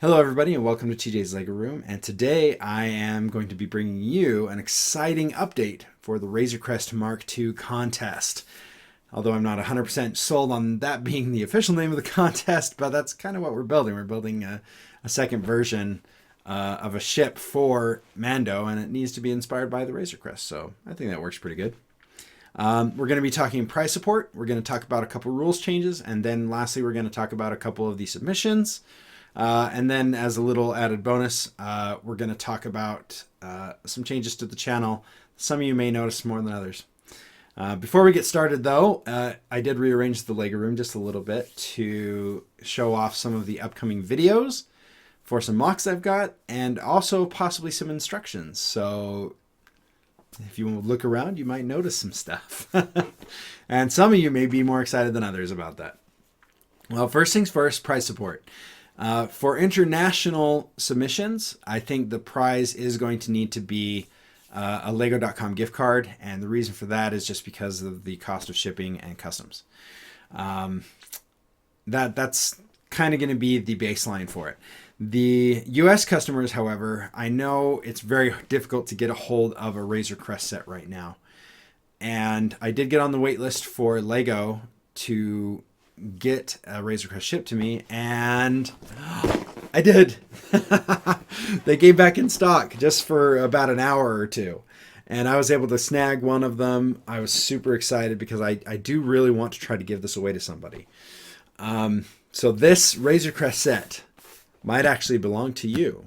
Hello everybody and welcome to TJ's Lego Room, and today I am going to be bringing you an exciting update for the Razor Crest Mark II contest. Although I'm not 100% sold on that being the official name of the contest, but that's kind of what we're building. We're building a second version of a ship for Mando, and it needs to be inspired by the Razor Crest, so I think that works pretty good. We're going to be talking price support, we're going to talk about a couple rules changes, and then lastly we're going to talk about a couple of the submissions. And then as a little added bonus, we're going to talk about some changes to the channel. Some of you may notice more than others. Before we get started though, I did rearrange the Lego room just a little bit to show off some of the upcoming videos for some mocks I've got, and also possibly some instructions. So if you look around, you might notice some stuff. And some of you may be more excited than others about that. Well, first things first, price support. For international submissions, I think the prize is going to need to be a Lego.com gift card. And the reason for that is just because of the cost of shipping and customs. That's kind of going to be the baseline for it. The US customers, however, I know it's very difficult to get a hold of a Razor Crest set right now. And I did get on the wait list for Lego to get a Razor Crest shipped to me, and I did. They came back in stock just for about an hour or two, and I was able to snag one of them. I was super excited because I do really want to try to give this away to somebody. So this Razor Crest set might actually belong to you,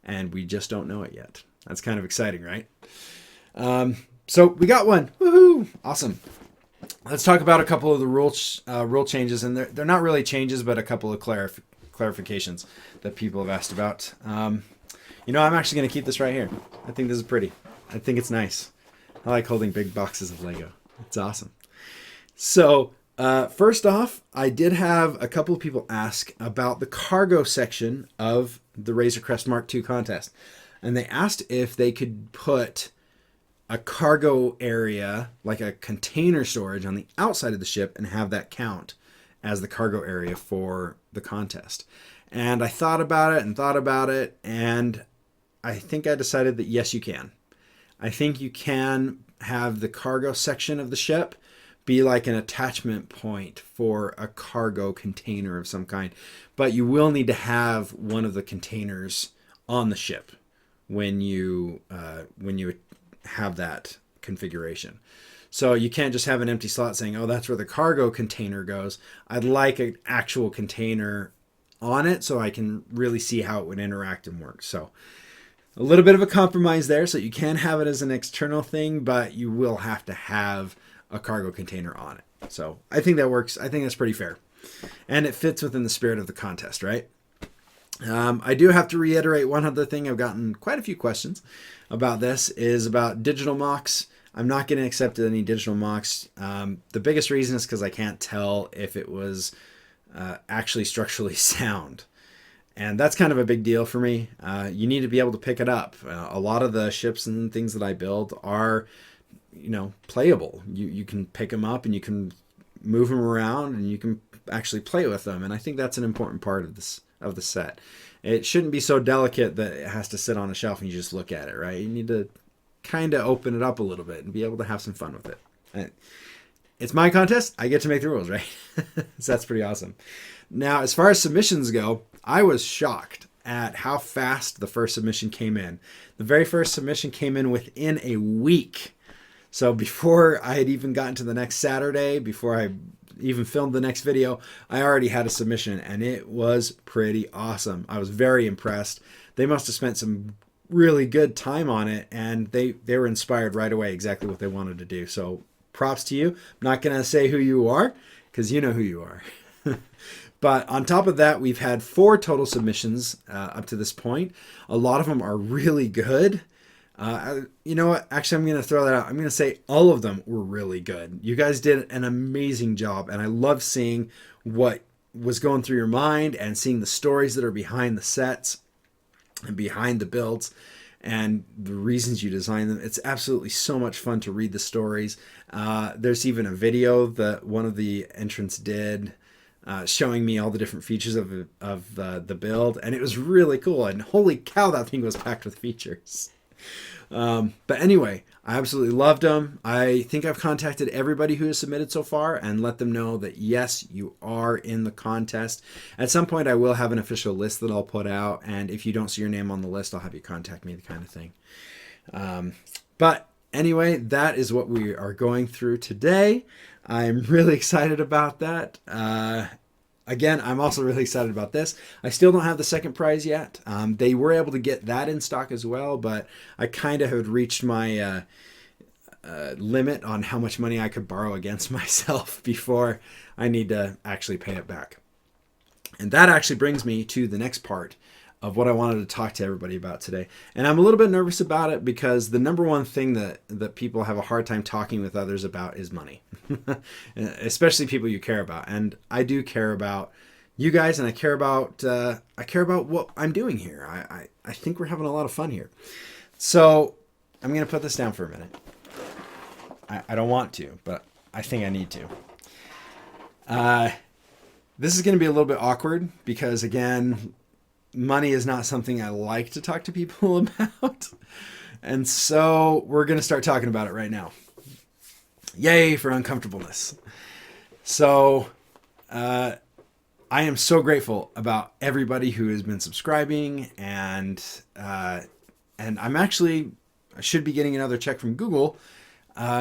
and we just don't know it yet. That's kind of exciting, right? So we got one. Woohoo! Awesome. Let's talk about a couple of the rule changes, and they're not really changes, but a couple of clarifications that people have asked about. I'm actually going to keep this right here. I think this is pretty. I think it's nice. I like holding big boxes of Lego. It's awesome. So first off, I did have a couple of people ask about the cargo section of the Razor Crest Mark II contest, and they asked if they could put a cargo area, like a container storage on the outside of the ship, and have that count as the cargo area for the contest. And I thought about it, and I think I decided that yes, you can. I think you can have the cargo section of the ship be like an attachment point for a cargo container of some kind, but you will need to have one of the containers on the ship when you have that configuration. So you can't just have an empty slot saying, oh, that's where the cargo container goes. I'd like an actual container on it so I can really see how it would interact and work. So a little bit of a compromise there, so you can have it as an external thing, but you will have to have a cargo container on it. So I think that works. I think that's pretty fair. And it fits within the spirit of the contest, right? I do have to reiterate one other thing. I've gotten quite a few questions about this, is about digital mocks. I'm not going to accept any digital mocks. The biggest reason is because I can't tell if it was actually structurally sound. And that's kind of a big deal for me. You need to be able to pick it up. A lot of the ships and things that I build are, playable. You can pick them up and you can move them around and you can actually play with them. And I think that's an important part of the set. It shouldn't be so delicate that it has to sit on a shelf and you just look at it, right? You need to kind of open it up a little bit and be able to have some fun with it. And it's my contest. I get to make the rules, right? So that's pretty awesome. Now, as far as submissions go, I was shocked at how fast the first submission came in. The very first submission came in within a week. So before I had even gotten to the next Saturday, before I even filmed the next video, I already had a submission, and it was pretty awesome. I was very impressed. They must have spent some really good time on it, and they were inspired right away, exactly what they wanted to do. So props to you. I'm not going to say who you are, because you know who you are. But on top of that, we've had 4 total submissions up to this point. A lot of them are really good. You know what? Actually, I'm going to throw that out. I'm going to say all of them were really good. You guys did an amazing job, and I love seeing what was going through your mind and seeing the stories that are behind the sets and behind the builds and the reasons you designed them. It's absolutely so much fun to read the stories. There's even a video that one of the entrants did showing me all the different features of the build, and it was really cool. And holy cow, that thing was packed with features. But anyway, I absolutely loved them. I think I've contacted everybody who has submitted so far and let them know that yes, you are in the contest. At some point, I will have an official list that I'll put out, and if you don't see your name on the list, I'll have you contact me, the kind of thing. But anyway, that is what we are going through today. I'm really excited about that. Again, I'm also really excited about this. I still don't have the second prize yet. They were able to get that in stock as well, but I kind of had reached my limit on how much money I could borrow against myself before I need to actually pay it back. And that actually brings me to the next part of what I wanted to talk to everybody about today. And I'm a little bit nervous about it because the number one thing that people have a hard time talking with others about is money, especially people you care about. And I do care about you guys, and I care about what I'm doing here. I think we're having a lot of fun here. So I'm going to put this down for a minute. I don't want to, but I think I need to. This is going to be a little bit awkward because, again, money is not something I like to talk to people about. And so we're going to start talking about it right now. Yay for uncomfortableness. So I am so grateful about everybody who has been subscribing, and I should be getting another check from Google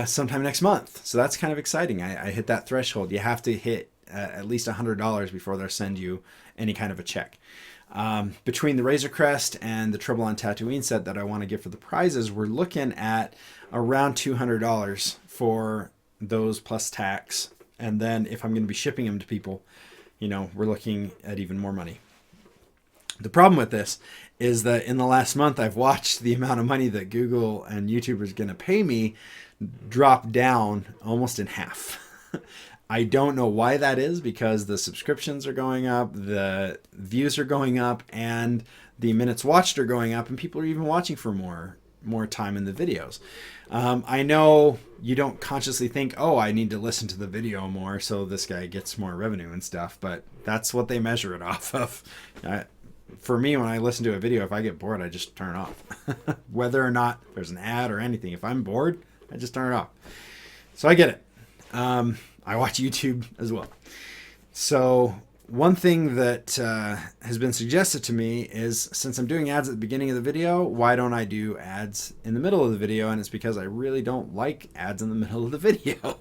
sometime next month. So that's kind of exciting. I hit that threshold. You have to hit at least $100 before they'll send you any kind of a check. Between the Razor Crest and the Trouble on Tatooine set that I want to give for the prizes, we're looking at around $200 for those plus tax. And then if I'm going to be shipping them to people, we're looking at even more money. The problem with this is that in the last month, I've watched the amount of money that Google and YouTube is going to pay me drop down almost in half. I don't know why that is, because the subscriptions are going up, the views are going up, and the minutes watched are going up, and people are even watching for more time in the videos. I know you don't consciously think, oh, I need to listen to the video more so this guy gets more revenue and stuff, but that's what they measure it off of. For me, when I listen to a video, if I get bored, I just turn it off. Whether or not there's an ad or anything, if I'm bored, I just turn it off. So I get it. I watch YouTube as well. So one thing that has been suggested to me is, since I'm doing ads at the beginning of the video, why don't I do ads in the middle of the video? And it's because I really don't like ads in the middle of the video.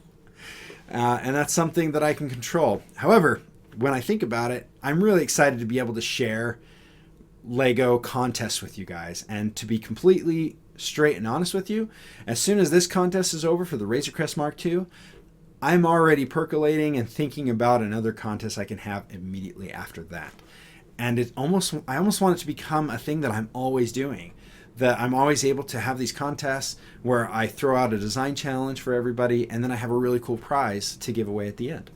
And that's something that I can control. However, when I think about it, I'm really excited to be able to share Lego contests with you guys. And to be completely straight and honest with you, as soon as this contest is over for the Razor Crest Mark II, I'm already percolating and thinking about another contest I can have immediately after that. And I almost want it to become a thing that I'm always doing, that I'm always able to have these contests where I throw out a design challenge for everybody, and then I have a really cool prize to give away at the end.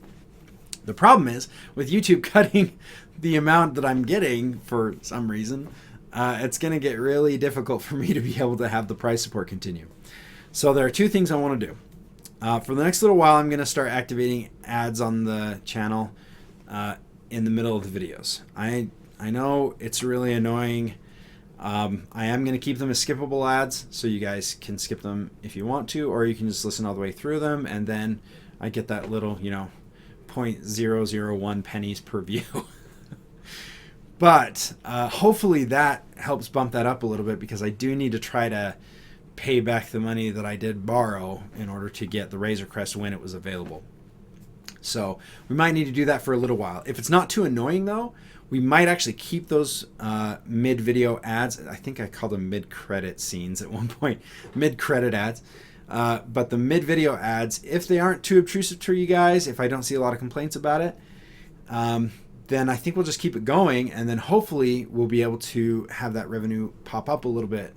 The problem is, with YouTube cutting the amount that I'm getting for some reason, it's going to get really difficult for me to be able to have the prize support continue. So there are two things I want to do. For the next little while, I'm going to start activating ads on the channel in the middle of the videos. I know it's really annoying. I am going to keep them as skippable ads, so you guys can skip them if you want to, or you can just listen all the way through them, and then I get that little, 0.001 pennies per view. But hopefully that helps bump that up a little bit, because I do need to try to pay back the money that I did borrow in order to get the Razor Crest when it was available. So we might need to do that for a little while. If it's not too annoying, though, we might actually keep those mid-video ads. I think I called them mid-credit scenes at one point, mid-credit ads. But the mid-video ads, if they aren't too obtrusive to you guys, if I don't see a lot of complaints about it, then I think we'll just keep it going, and then hopefully we'll be able to have that revenue pop up a little bit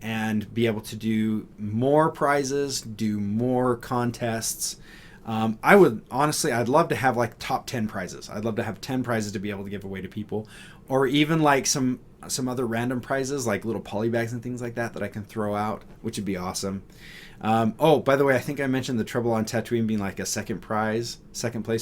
and be able to do more prizes, do more contests. I'd love to have like top 10 prizes. I'd love to have 10 prizes to be able to give away to people, or even like some other random prizes like little polybags and things like that I can throw out, which would be awesome. Oh, by the way, I think I mentioned the Trouble on Tatooine being like a second place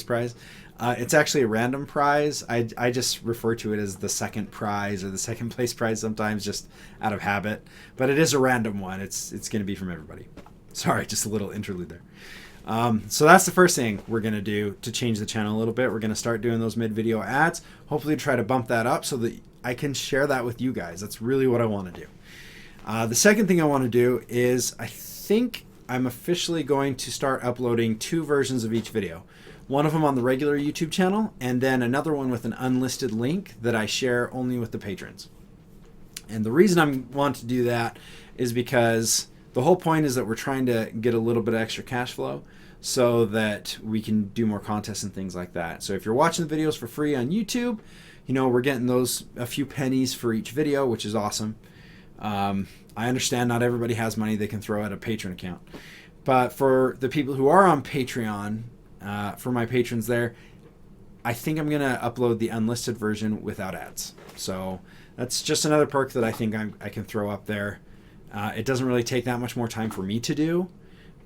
prize. It's actually a random prize. I just refer to it as the second prize or the second place prize sometimes, just out of habit. But it is a random one. It's going to be from everybody. Sorry, just a little interlude there. So that's the first thing we're going to do to change the channel a little bit. We're going to start doing those mid-video ads. Hopefully try to bump that up so that I can share that with you guys. That's really what I want to do. The second thing I want to do is I think I'm officially going to start uploading 2 versions of each video. One of them on the regular YouTube channel, and then another one with an unlisted link that I share only with the patrons. And the reason I want to do that is because the whole point is that we're trying to get a little bit of extra cash flow so that we can do more contests and things like that. So if you're watching the videos for free on YouTube, you know, we're getting those a few pennies for each video, which is awesome. I understand not everybody has money they can throw at a patron account. But for the people who are on Patreon, for my patrons there, I think I'm going to upload the unlisted version without ads. So that's just another perk that I think I can throw up there. It doesn't really take that much more time for me to do,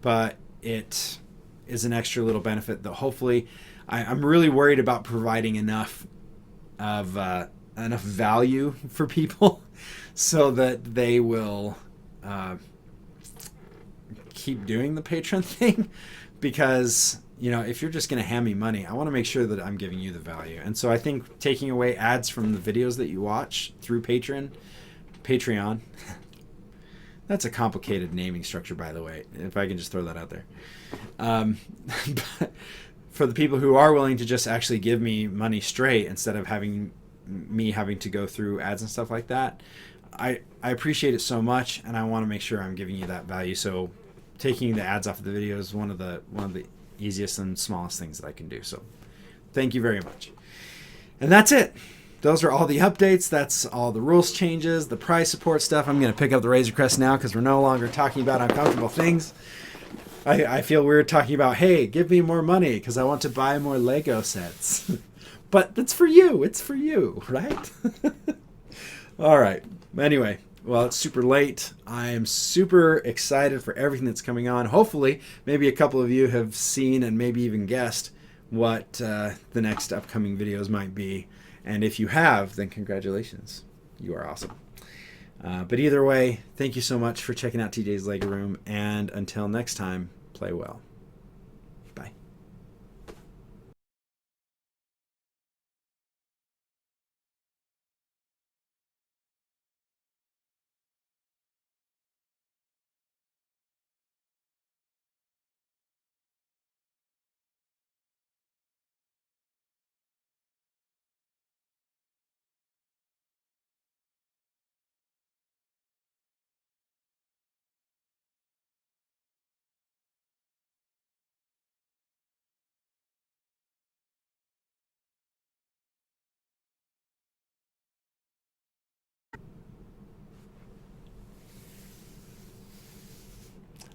but it is an extra little benefit that hopefully I'm really worried about providing enough value for people so that they will keep doing the patron thing, because you know, if you're just going to hand me money, I want to make sure that I'm giving you the value. And so I think taking away ads from the videos that you watch through Patreon that's a complicated naming structure, by the way, if I can just throw that out there. But for the people who are willing to just actually give me money straight instead of having to go through ads and stuff like that, I appreciate it so much, and I want to make sure I'm giving you that value. So taking the ads off of the video is one of the easiest and smallest things that I can do. So thank you very much. And that's it. Those are all the updates. That's all the rules changes, the prize support stuff. I'm going to pick up the Razor Crest now because we're no longer talking about uncomfortable things. I feel weird talking about, hey, give me more money because I want to buy more Lego sets. But that's for you. It's for you, right? All right. Anyway, well, it's super late. I am super excited for everything that's coming on. Hopefully, maybe a couple of you have seen and maybe even guessed what the next upcoming videos might be. And if you have, then congratulations. You are awesome. But either way, thank you so much for checking out TJ's Lego Room. And until next time, play well. Bye.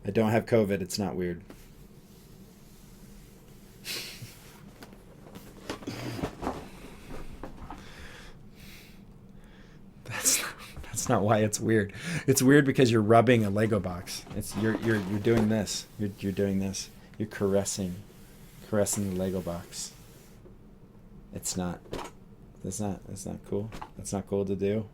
I don't have COVID. It's not weird. That's not why it's weird. It's weird because you're rubbing a Lego box. You're doing this. You're doing this. You're caressing the Lego box. It's not cool. That's not cool to do.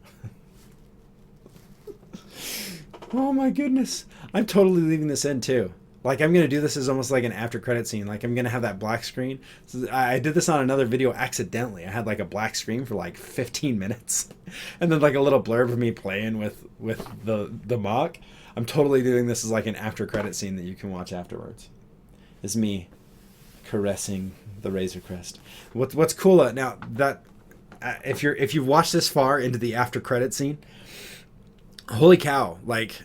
Oh my goodness. I'm totally leaving this in too. Like, I'm going to do this as almost like an after credit scene. Like, I'm going to have that black screen. So I did this on another video accidentally. I had like a black screen for like 15 minutes. And then like a little blurb of me playing with the mock. I'm totally doing this as like an after credit scene that you can watch afterwards. It's me caressing the Razor Crest. What's cool now that if you've watched this far into the after credit scene, holy cow, like,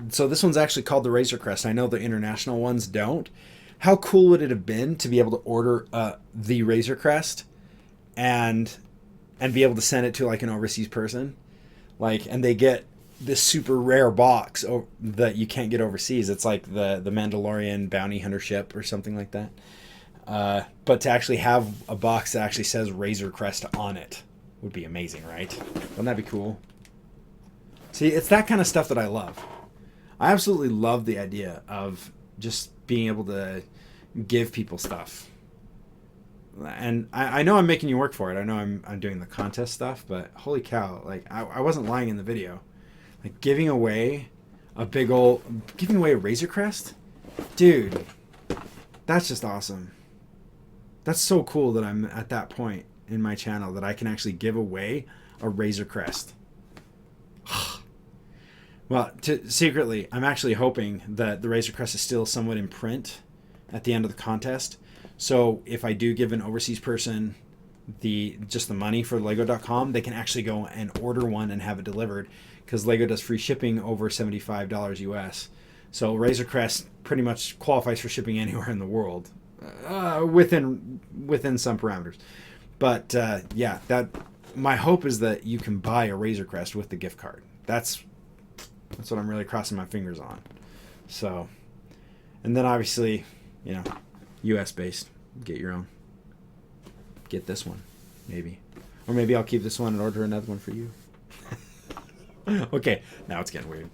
so this one's actually called the Razor Crest. I know the international ones don't. How cool would it have been to be able to order the Razor Crest and be able to send it to like an overseas person? Like, and they get this super rare box that you can't get overseas. It's like the Mandalorian bounty hunter ship or something like that. But to actually have a box that actually says Razor Crest on it. would be amazing, right? Wouldn't that be cool? See, it's that kind of stuff that I love. I absolutely love the idea of just being able to give people stuff. And I know I'm making you work for it. I know I'm doing the contest stuff, but holy cow, like I wasn't lying in the video. Like giving away a Razor Crest? Dude, that's just awesome. That's so cool that I'm at that point in my channel that I can actually give away a Razor Crest. Well, secretly, I'm actually hoping that the Razor Crest is still somewhat in print at the end of the contest. So if I do give an overseas person just the money for Lego.com, they can actually go and order one and have it delivered, because Lego does free shipping over $75 US. So Razor Crest pretty much qualifies for shipping anywhere in the world, within some parameters. But yeah, that my hope is that you can buy a Razor Crest with the gift card. That's what I'm really crossing my fingers on. So, and then obviously, US based, get your own. Get this one, maybe. Or maybe I'll keep this one and order another one for you. Okay, now it's getting weird.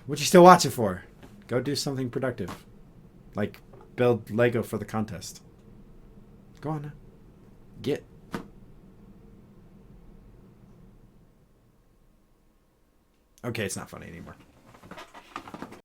What you still watching for? Go do something productive. Like build Lego for the contest. Go on now. Get. Okay, it's not funny anymore.